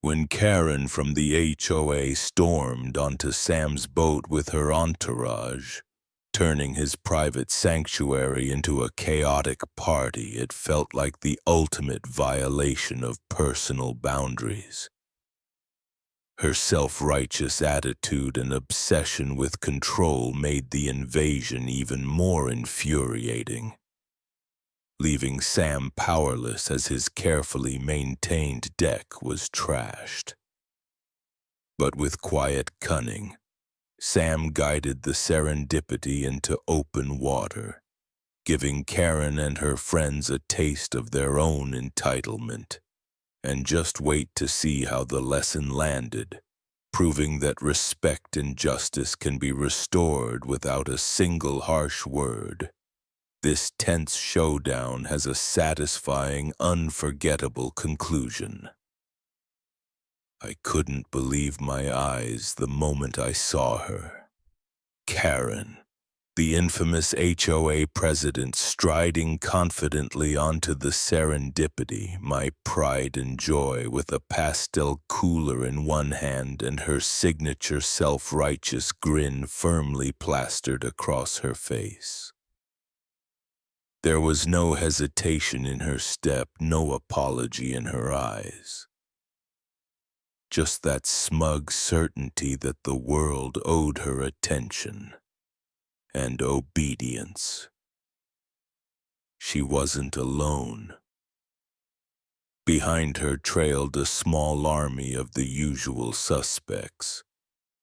When Karen from the HOA stormed onto Sam's boat with her entourage, turning his private sanctuary into a chaotic party, it felt like the ultimate violation of personal boundaries. Her self-righteous attitude and obsession with control made the invasion even more infuriating, leaving Sam powerless as his carefully maintained deck was trashed. But with quiet cunning, Sam guided the serendipity into open water, giving Karen and her friends a taste of their own entitlement. And just wait to see how the lesson landed, proving that respect and justice can be restored without a single harsh word. This tense showdown has a satisfying, unforgettable conclusion. I couldn't believe my eyes the moment I saw her. Karen, the infamous HOA president, striding confidently onto the serendipity, my pride and joy, with a pastel cooler in one hand and her signature self-righteous grin firmly plastered across her face. There was no hesitation in her step, no apology in her eyes. Just that smug certainty that the world owed her attention and obedience. She wasn't alone. Behind her trailed a small army of the usual suspects,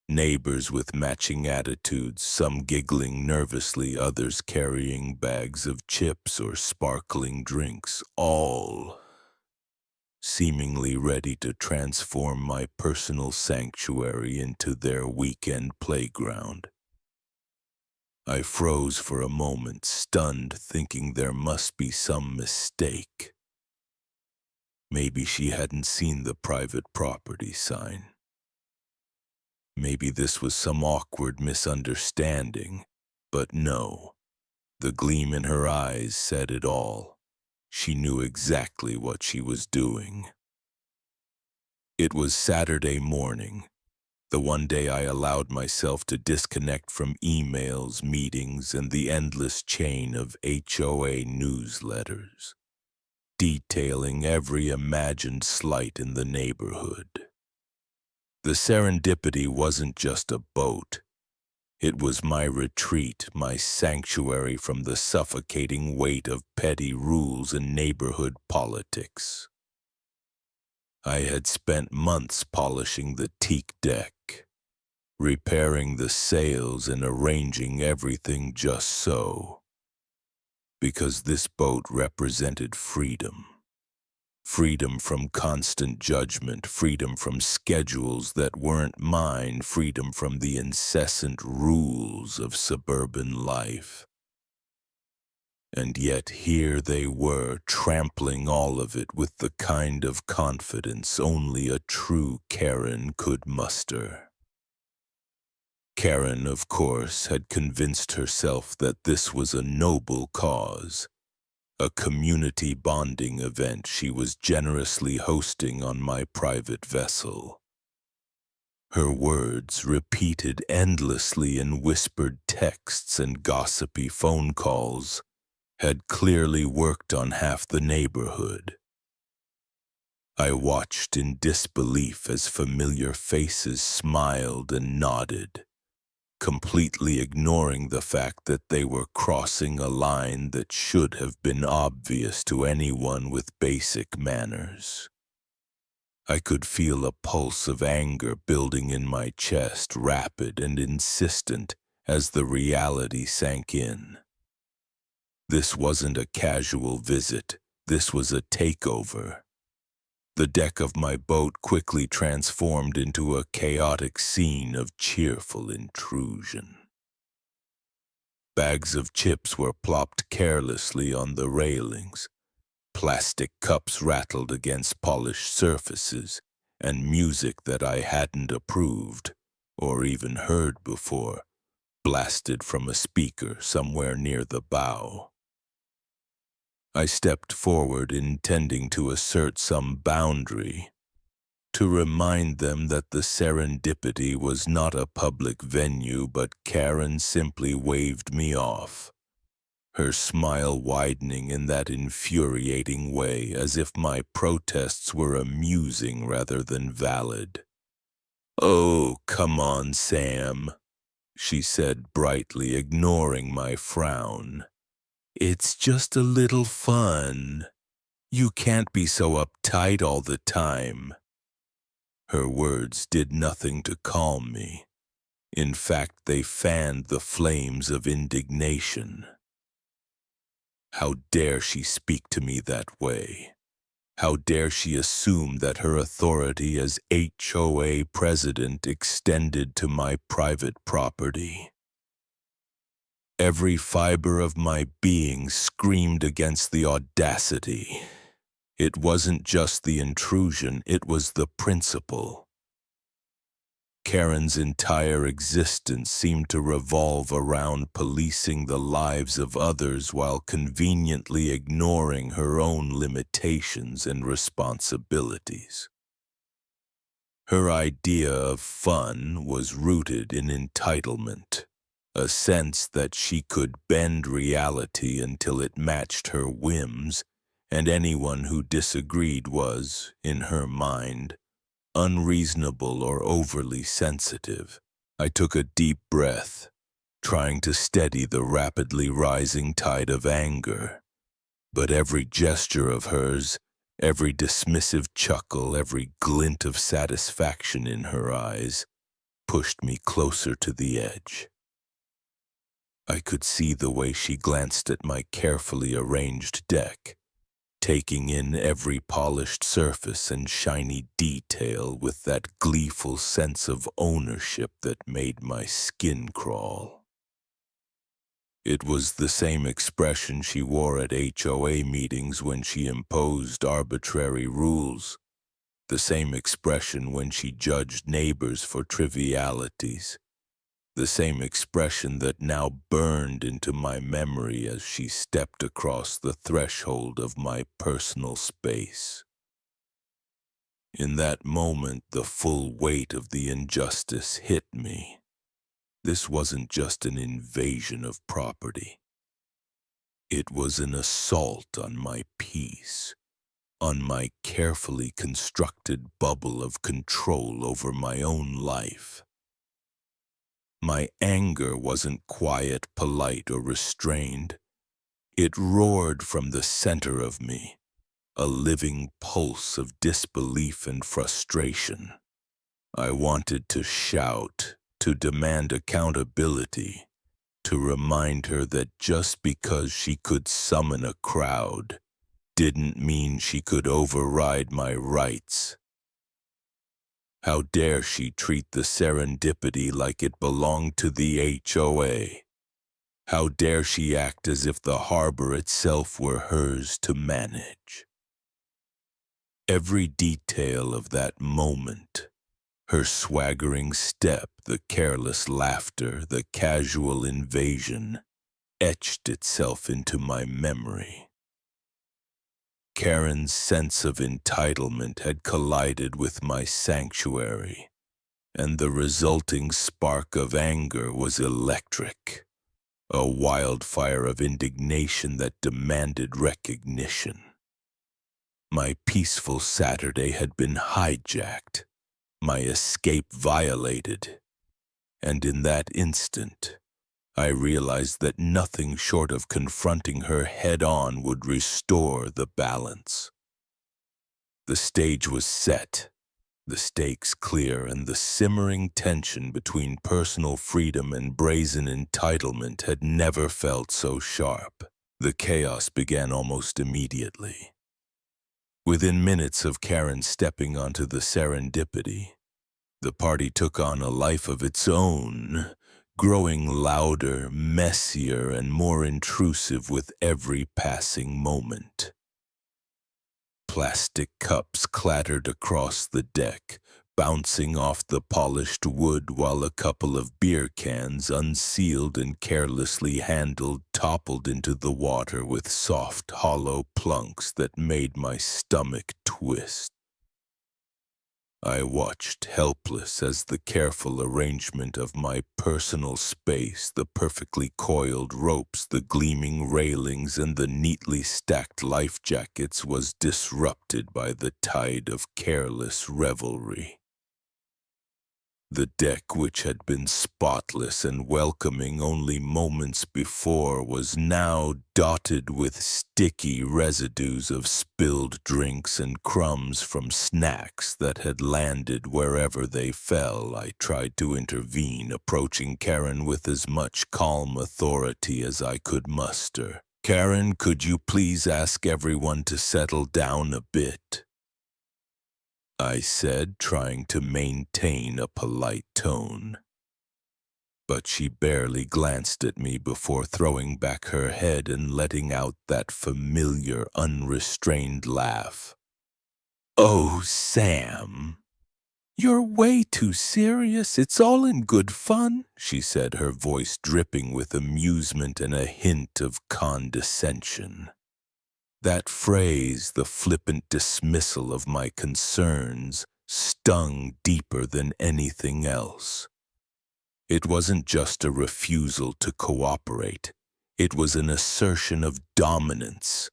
neighbors with matching attitudes, some giggling nervously, others carrying bags of chips or sparkling drinks, all seemingly ready to transform my personal sanctuary into their weekend playground. I froze for a moment, stunned, thinking there must be some mistake. Maybe she hadn't seen the private property sign. Maybe this was some awkward misunderstanding, but no. The gleam in her eyes said it all. She knew exactly what she was doing. It was Saturday morning, the one day I allowed myself to disconnect from emails, meetings, and the endless chain of HOA newsletters, detailing every imagined slight in the neighborhood. The serendipity wasn't just a boat. It was my retreat, my sanctuary from the suffocating weight of petty rules and neighborhood politics. I had spent months polishing the teak deck, repairing the sails and arranging everything just so, because this boat represented freedom. Freedom from constant judgment, freedom from schedules that weren't mine, freedom from the incessant rules of suburban life. And yet here they were, trampling all of it with the kind of confidence only a true Karen could muster. Karen, of course, had convinced herself that this was a noble cause, a community bonding event she was generously hosting on my private vessel. Her words, repeated endlessly in whispered texts and gossipy phone calls, had clearly worked on half the neighborhood. I watched in disbelief as familiar faces smiled and nodded, completely ignoring the fact that they were crossing a line that should have been obvious to anyone with basic manners. I could feel a pulse of anger building in my chest, rapid and insistent as the reality sank in. This wasn't a casual visit, this was a takeover. The deck of my boat quickly transformed into a chaotic scene of cheerful intrusion. Bags of chips were plopped carelessly on the railings, plastic cups rattled against polished surfaces, and music that I hadn't approved, or even heard before, blasted from a speaker somewhere near the bow. I stepped forward, intending to assert some boundary, to remind them that the serendipity was not a public venue, but Karen simply waved me off, her smile widening in that infuriating way, as if my protests were amusing rather than valid. "Oh, come on, Sam," she said brightly, ignoring my frown. "It's just a little fun. You can't be so uptight all the time." Her words did nothing to calm me. In fact, they fanned the flames of indignation. How dare she speak to me that way? How dare she assume that her authority as HOA president extended to my private property? Every fiber of my being screamed against the audacity. It wasn't just the intrusion, it was the principle. Karen's entire existence seemed to revolve around policing the lives of others while conveniently ignoring her own limitations and responsibilities. Her idea of fun was rooted in entitlement, a sense that she could bend reality until it matched her whims, and anyone who disagreed was, in her mind, unreasonable or overly sensitive. I took a deep breath, trying to steady the rapidly rising tide of anger. But every gesture of hers, every dismissive chuckle, every glint of satisfaction in her eyes, pushed me closer to the edge. I could see the way she glanced at my carefully arranged deck, taking in every polished surface and shiny detail with that gleeful sense of ownership that made my skin crawl. It was the same expression she wore at HOA meetings when she imposed arbitrary rules, the same expression when she judged neighbors for trivialities, the same expression that now burned into my memory as she stepped across the threshold of my personal space. In that moment, the full weight of the injustice hit me. This wasn't just an invasion of property. It was an assault on my peace, on my carefully constructed bubble of control over my own life. My anger wasn't quiet, polite, or restrained. It roared from the center of me, a living pulse of disbelief and frustration. I wanted to shout, to demand accountability, to remind her that just because she could summon a crowd didn't mean she could override my rights. How dare she treat the serendipity like it belonged to the HOA? How dare she act as if the harbor itself were hers to manage? Every detail of that moment, her swaggering step, the careless laughter, the casual invasion, etched itself into my memory. Karen's sense of entitlement had collided with my sanctuary, and the resulting spark of anger was electric, a wildfire of indignation that demanded recognition. My peaceful Saturday had been hijacked, my escape violated, and in that instant, I realized that nothing short of confronting her head-on would restore the balance. The stage was set, the stakes clear, and the simmering tension between personal freedom and brazen entitlement had never felt so sharp. The chaos began almost immediately. Within minutes of Karen stepping onto the serendipity, the party took on a life of its own, growing louder, messier, and more intrusive with every passing moment. Plastic cups clattered across the deck, bouncing off the polished wood, while a couple of beer cans, unsealed and carelessly handled, toppled into the water with soft, hollow plunks that made my stomach twist. I watched helpless as the careful arrangement of my personal space, the perfectly coiled ropes, the gleaming railings, and the neatly stacked life jackets was disrupted by the tide of careless revelry. The deck, which had been spotless and welcoming only moments before, was now dotted with sticky residues of spilled drinks and crumbs from snacks that had landed wherever they fell. I tried to intervene, approaching Karen with as much calm authority as I could muster. "Karen, could you please ask everyone to settle down a bit?" I said, trying to maintain a polite tone. But she barely glanced at me before throwing back her head and letting out that familiar, unrestrained laugh. "Oh, Sam, you're way too serious. It's all in good fun," she said, her voice dripping with amusement and a hint of condescension. That phrase, the flippant dismissal of my concerns, stung deeper than anything else. It wasn't just a refusal to cooperate. It was an assertion of dominance,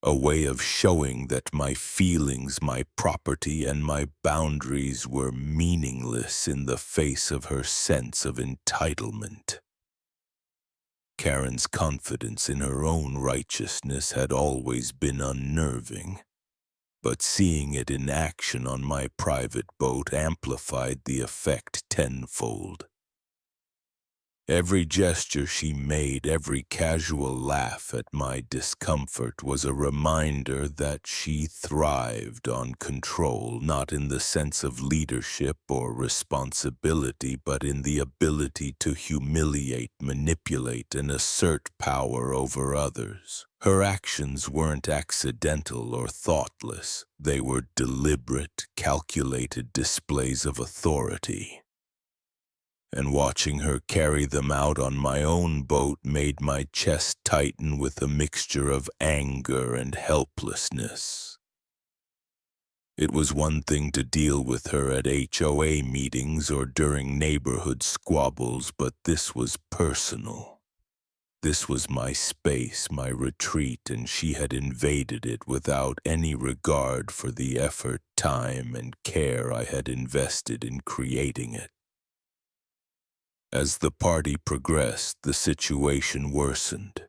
a way of showing that my feelings, my property, and my boundaries were meaningless in the face of her sense of entitlement. Karen's confidence in her own righteousness had always been unnerving, but seeing it in action on my private boat amplified the effect tenfold. Every gesture she made, every casual laugh at my discomfort was a reminder that she thrived on control, not in the sense of leadership or responsibility, but in the ability to humiliate, manipulate, and assert power over others. Her actions weren't accidental or thoughtless. They were deliberate, calculated displays of authority. And watching her carry them out on my own boat made my chest tighten with a mixture of anger and helplessness. It was one thing to deal with her at HOA meetings or during neighborhood squabbles, but this was personal. This was my space, my retreat, and she had invaded it without any regard for the effort, time, and care I had invested in creating it. As the party progressed, the situation worsened.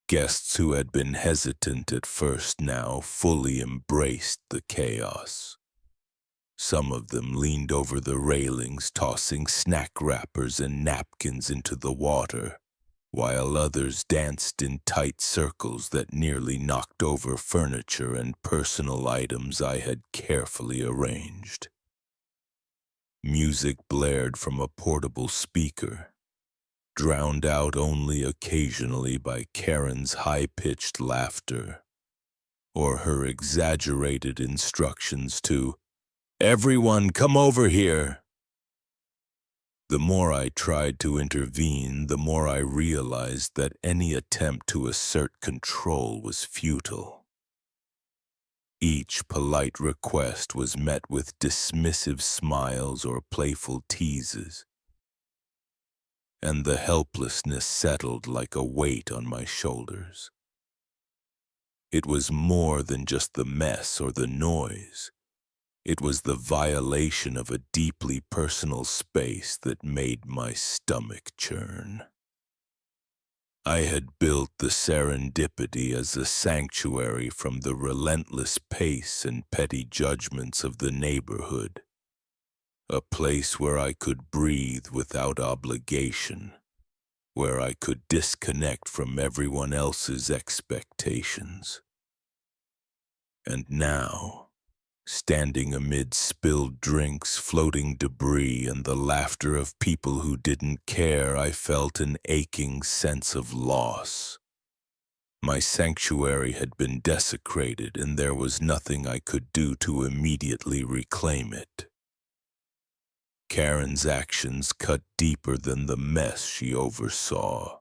Guests who had been hesitant at first now fully embraced the chaos. Some of them leaned over the railings, tossing snack wrappers and napkins into the water, while others danced in tight circles that nearly knocked over furniture and personal items I had carefully arranged. Music blared from a portable speaker, drowned out only occasionally by Karen's high-pitched laughter or her exaggerated instructions to, "Everyone, come over here." The more I tried to intervene, the more I realized that any attempt to assert control was futile. Each polite request was met with dismissive smiles or playful teases, and the helplessness settled like a weight on my shoulders. It was more than just the mess or the noise. It was the violation of a deeply personal space that made my stomach churn. I had built the serendipity as a sanctuary from the relentless pace and petty judgments of the neighborhood, a place where I could breathe without obligation, where I could disconnect from everyone else's expectations. And now, standing amid spilled drinks, floating debris, and the laughter of people who didn't care, I felt an aching sense of loss. My sanctuary had been desecrated, and there was nothing I could do to immediately reclaim it. Karen's actions cut deeper than the mess she oversaw.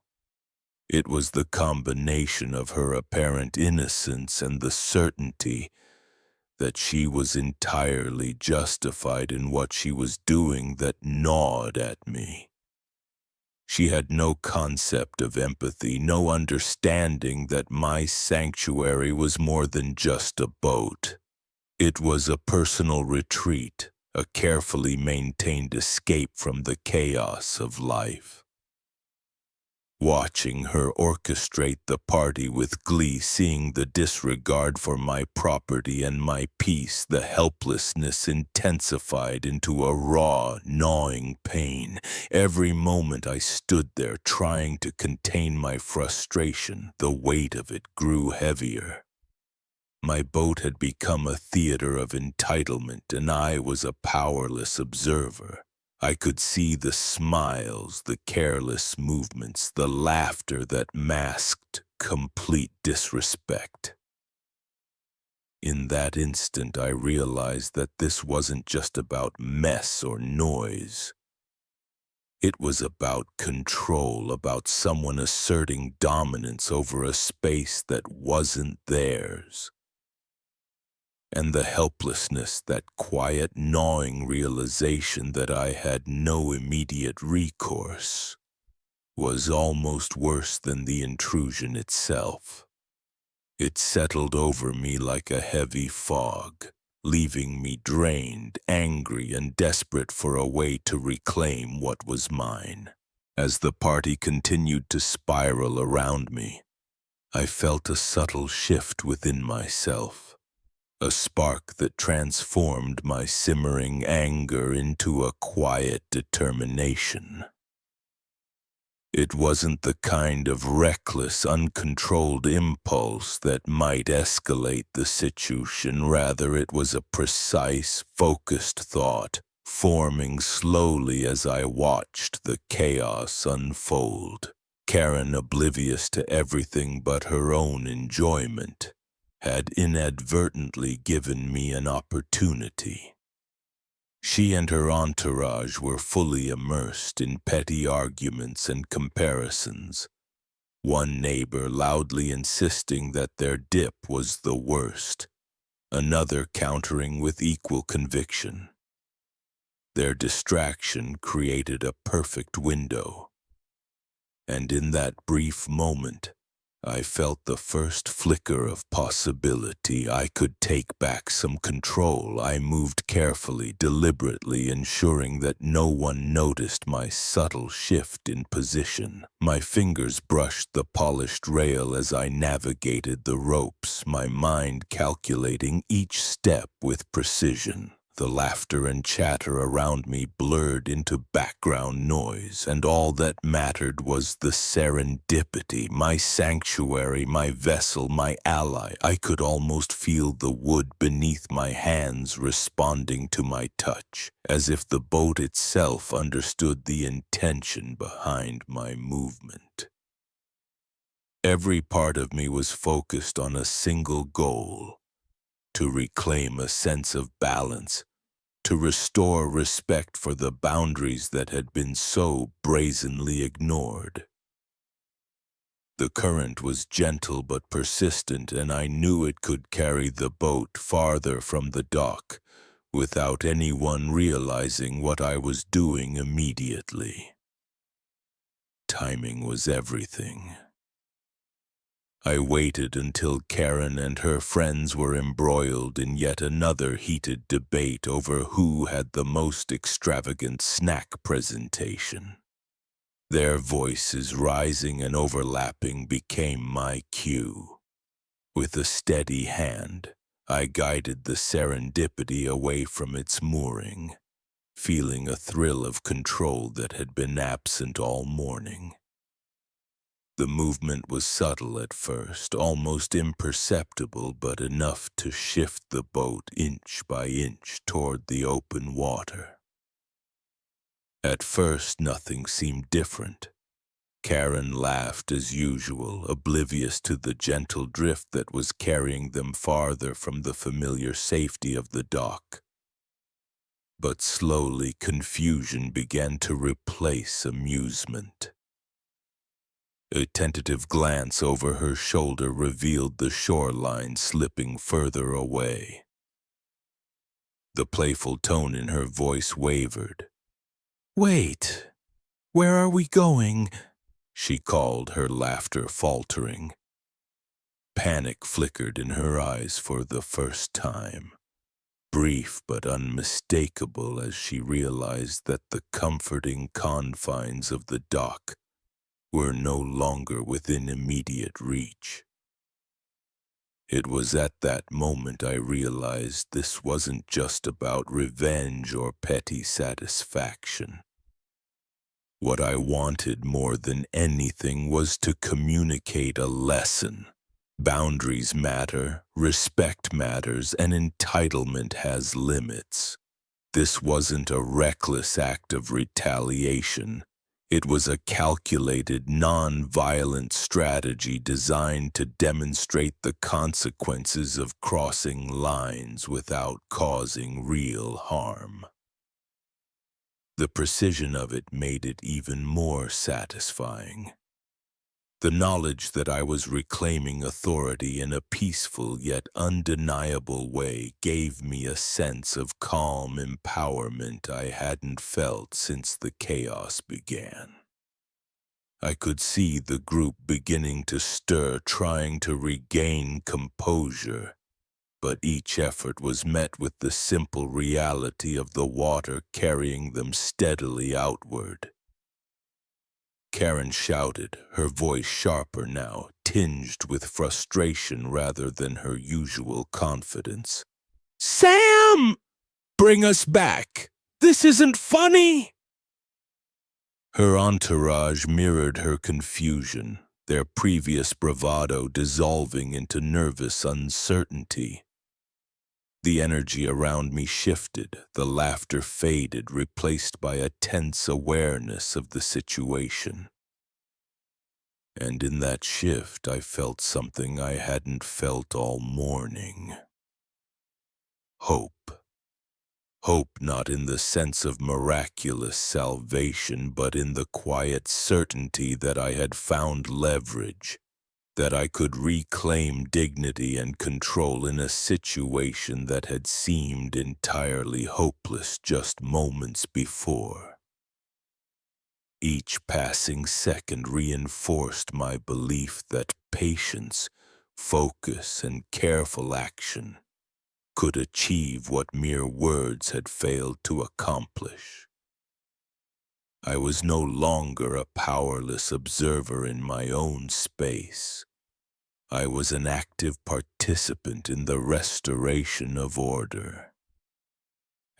It was the combination of her apparent innocence and the certainty that she was entirely justified in what she was doing that gnawed at me. She had no concept of empathy, no understanding that my sanctuary was more than just a boat. It was a personal retreat, a carefully maintained escape from the chaos of life. Watching her orchestrate the party with glee, seeing the disregard for my property and my peace, the helplessness intensified into a raw, gnawing pain. Every moment I stood there trying to contain my frustration, the weight of it grew heavier. My boat had become a theater of entitlement, and I was a powerless observer. I could see the smiles, the careless movements, the laughter that masked complete disrespect. In that instant, I realized that this wasn't just about mess or noise. It was about control, about someone asserting dominance over a space that wasn't theirs. And the helplessness, that quiet, gnawing realization that I had no immediate recourse, was almost worse than the intrusion itself. It settled over me like a heavy fog, leaving me drained, angry, and desperate for a way to reclaim what was mine. As the party continued to spiral around me, I felt a subtle shift within myself. A spark that transformed my simmering anger into a quiet determination. It wasn't the kind of reckless, uncontrolled impulse that might escalate the situation. Rather, it was a precise, focused thought, forming slowly as I watched the chaos unfold. Karen, oblivious to everything but her own enjoyment, had inadvertently given me an opportunity. She and her entourage were fully immersed in petty arguments and comparisons, one neighbor loudly insisting that their dip was the worst, another countering with equal conviction. Their distraction created a perfect window, and in that brief moment, I felt the first flicker of possibility. I could take back some control. I moved carefully, deliberately, ensuring that no one noticed my subtle shift in position. My fingers brushed the polished rail as I navigated the ropes, my mind calculating each step with precision. The laughter and chatter around me blurred into background noise, and all that mattered was the serendipity, my sanctuary, my vessel, my ally. I could almost feel the wood beneath my hands responding to my touch, as if the boat itself understood the intention behind my movement. Every part of me was focused on a single goal: to reclaim a sense of balance, to restore respect for the boundaries that had been so brazenly ignored. The current was gentle but persistent, and I knew it could carry the boat farther from the dock without anyone realizing what I was doing immediately. Timing was everything. I waited until Karen and her friends were embroiled in yet another heated debate over who had the most extravagant snack presentation. Their voices, rising and overlapping, became my cue. With a steady hand, I guided the serendipity away from its mooring, feeling a thrill of control that had been absent all morning. The movement was subtle at first, almost imperceptible, but enough to shift the boat inch by inch toward the open water. At first, nothing seemed different. Karen laughed as usual, oblivious to the gentle drift that was carrying them farther from the familiar safety of the dock. But slowly, confusion began to replace amusement. A tentative glance over her shoulder revealed the shoreline slipping further away. The playful tone in her voice wavered. "Wait, where are we going?" she called, her laughter faltering. Panic flickered in her eyes for the first time, brief but unmistakable as she realized that the comforting confines of the dock were no longer within immediate reach. It was at that moment I realized this wasn't just about revenge or petty satisfaction. What I wanted more than anything was to communicate a lesson. Boundaries matter, respect matters, and entitlement has limits. This wasn't a reckless act of retaliation. It was a calculated, non-violent strategy designed to demonstrate the consequences of crossing lines without causing real harm. The precision of it made it even more satisfying. The knowledge that I was reclaiming authority in a peaceful yet undeniable way gave me a sense of calm empowerment I hadn't felt since the chaos began. I could see the group beginning to stir, trying to regain composure, but each effort was met with the simple reality of the water carrying them steadily outward. Karen shouted, her voice sharper now, tinged with frustration rather than her usual confidence. "Sam! Bring us back! This isn't funny!" Her entourage mirrored her confusion, their previous bravado dissolving into nervous uncertainty. The energy around me shifted, the laughter faded, replaced by a tense awareness of the situation. And in that shift, I felt something I hadn't felt all morning. Hope. Hope not in the sense of miraculous salvation, but in the quiet certainty that I had found leverage, that I could reclaim dignity and control in a situation that had seemed entirely hopeless just moments before. Each passing second reinforced my belief that patience, focus, and careful action could achieve what mere words had failed to accomplish. I was no longer a powerless observer in my own space. I was an active participant in the restoration of order.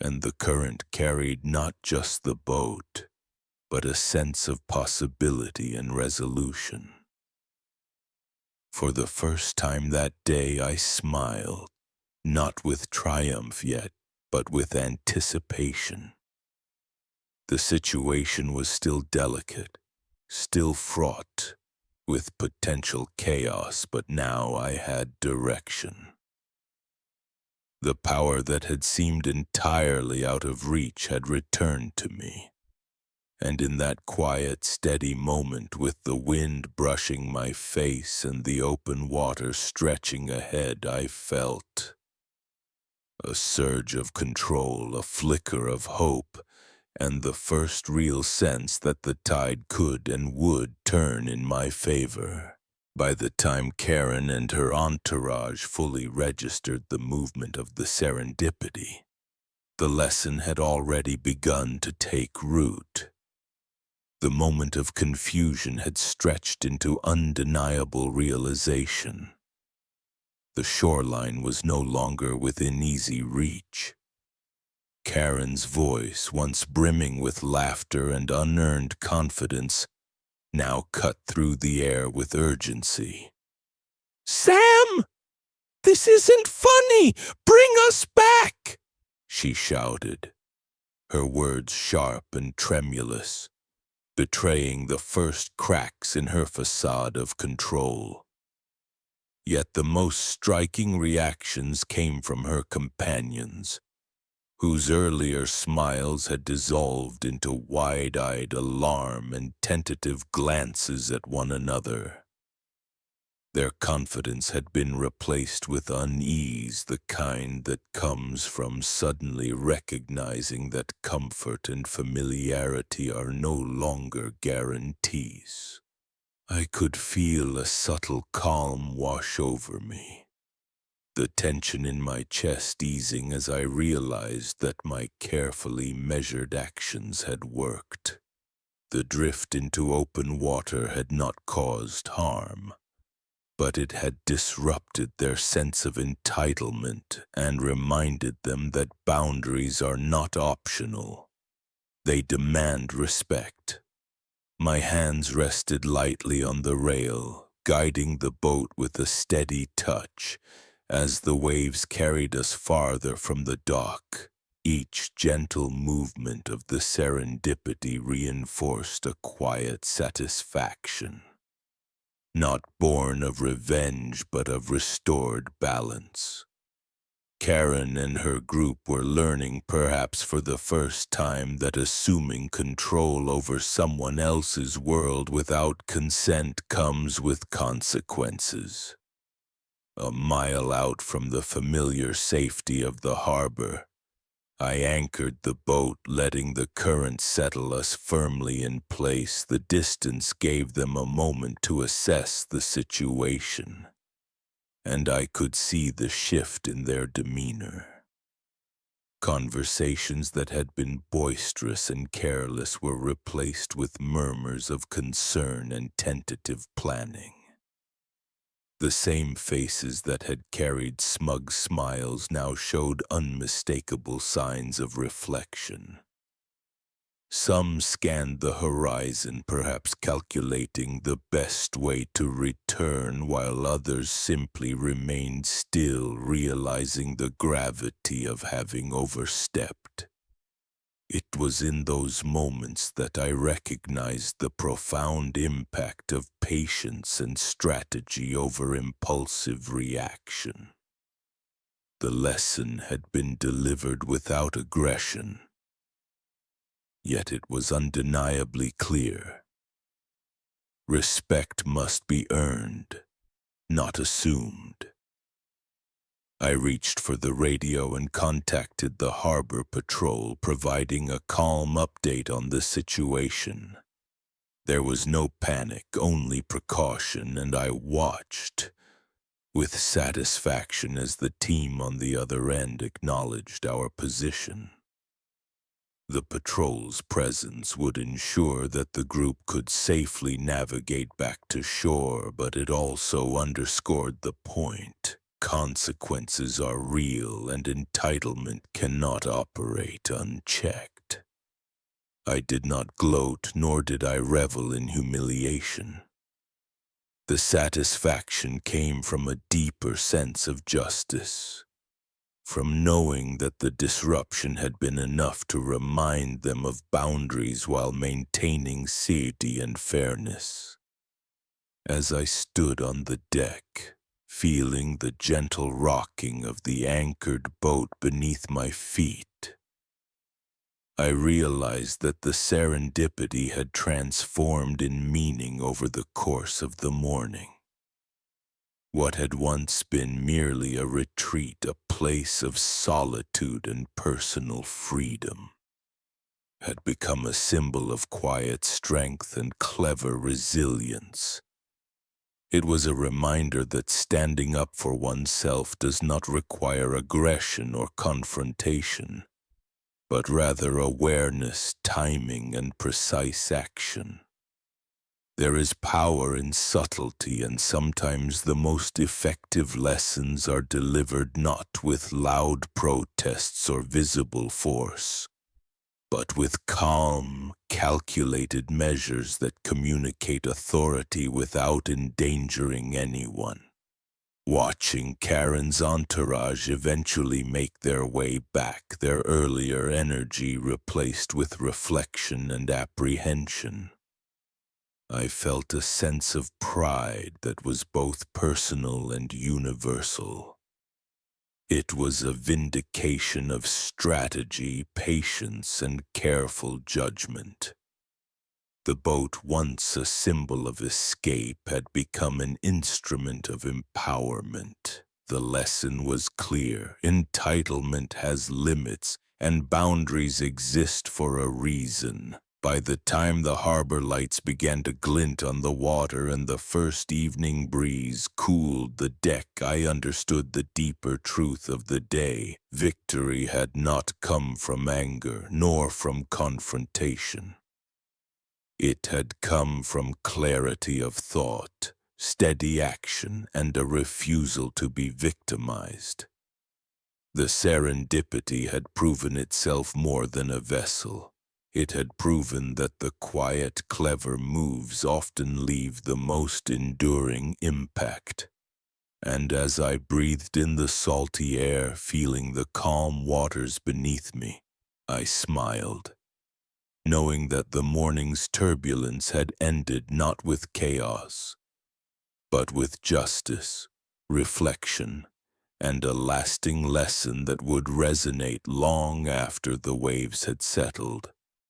And the current carried not just the boat, but a sense of possibility and resolution. For the first time that day I smiled, not with triumph yet, but with anticipation. The situation was still delicate, still fraught with potential chaos, but now I had direction. The power that had seemed entirely out of reach had returned to me. And in that quiet, steady moment, with the wind brushing my face and the open water stretching ahead, I felt a surge of control, a flicker of hope, and the first real sense that the tide could and would turn in my favor. By the time Karen and her entourage fully registered the movement of the serendipity, the lesson had already begun to take root. The moment of confusion had stretched into undeniable realization. The shoreline was no longer within easy reach. Karen's voice, once brimming with laughter and unearned confidence, now cut through the air with urgency. "Sam! This isn't funny! Bring us back!" she shouted, her words sharp and tremulous, betraying the first cracks in her facade of control. Yet the most striking reactions came from her companions, whose earlier smiles had dissolved into wide-eyed alarm and tentative glances at one another. Their confidence had been replaced with unease, the kind that comes from suddenly recognizing that comfort and familiarity are no longer guarantees. I could feel a subtle calm wash over me, the tension in my chest easing as I realized that my carefully measured actions had worked. The drift into open water had not caused harm, but it had disrupted their sense of entitlement and reminded them that boundaries are not optional. They demand respect. My hands rested lightly on the rail, guiding the boat with a steady touch as the waves carried us farther from the dock. Each gentle movement of the serendipity reinforced a quiet satisfaction, not born of revenge but of restored balance. Karen and her group were learning, perhaps for the first time, that assuming control over someone else's world without consent comes with consequences. A mile out from the familiar safety of the harbor, I anchored the boat, letting the current settle us firmly in place. The distance gave them a moment to assess the situation, and I could see the shift in their demeanor. Conversations that had been boisterous and careless were replaced with murmurs of concern and tentative planning. The same faces that had carried smug smiles now showed unmistakable signs of reflection. Some scanned the horizon, perhaps calculating the best way to return, while others simply remained still, realizing the gravity of having overstepped. It was in those moments that I recognized the profound impact of patience and strategy over impulsive reaction. The lesson had been delivered without aggression, yet it was undeniably clear. Respect must be earned, not assumed. I reached for the radio and contacted the harbor patrol, providing a calm update on the situation. There was no panic, only precaution, and I watched with satisfaction as the team on the other end acknowledged our position. The patrol's presence would ensure that the group could safely navigate back to shore, but it also underscored the point. Consequences are real, and entitlement cannot operate unchecked. I did not gloat, nor did I revel in humiliation. The satisfaction came from a deeper sense of justice, from knowing that the disruption had been enough to remind them of boundaries while maintaining safety and fairness. As I stood on the deck, feeling the gentle rocking of the anchored boat beneath my feet, I realized that the serendipity had transformed in meaning over the course of the morning. What had once been merely a retreat, a place of solitude and personal freedom, had become a symbol of quiet strength and clever resilience. It was a reminder that standing up for oneself does not require aggression or confrontation, but rather awareness, timing, and precise action. There is power in subtlety, and sometimes the most effective lessons are delivered not with loud protests or visible force, but with calm, calculated measures that communicate authority without endangering anyone. Watching Karen's entourage eventually make their way back, their earlier energy replaced with reflection and apprehension, I felt a sense of pride that was both personal and universal. It was a vindication of strategy, patience, and careful judgment. The boat, once a symbol of escape, had become an instrument of empowerment. The lesson was clear. Entitlement has limits, and boundaries exist for a reason. By the time the harbor lights began to glint on the water and the first evening breeze cooled the deck, I understood the deeper truth of the day. Victory had not come from anger, nor from confrontation. It had come from clarity of thought, steady action, and a refusal to be victimized. The serendipity had proven itself more than a vessel. It had proven that the quiet, clever moves often leave the most enduring impact. And as I breathed in the salty air, feeling the calm waters beneath me, I smiled, knowing that the morning's turbulence had ended not with chaos, but with justice, reflection, and a lasting lesson that would resonate long after the waves had settled.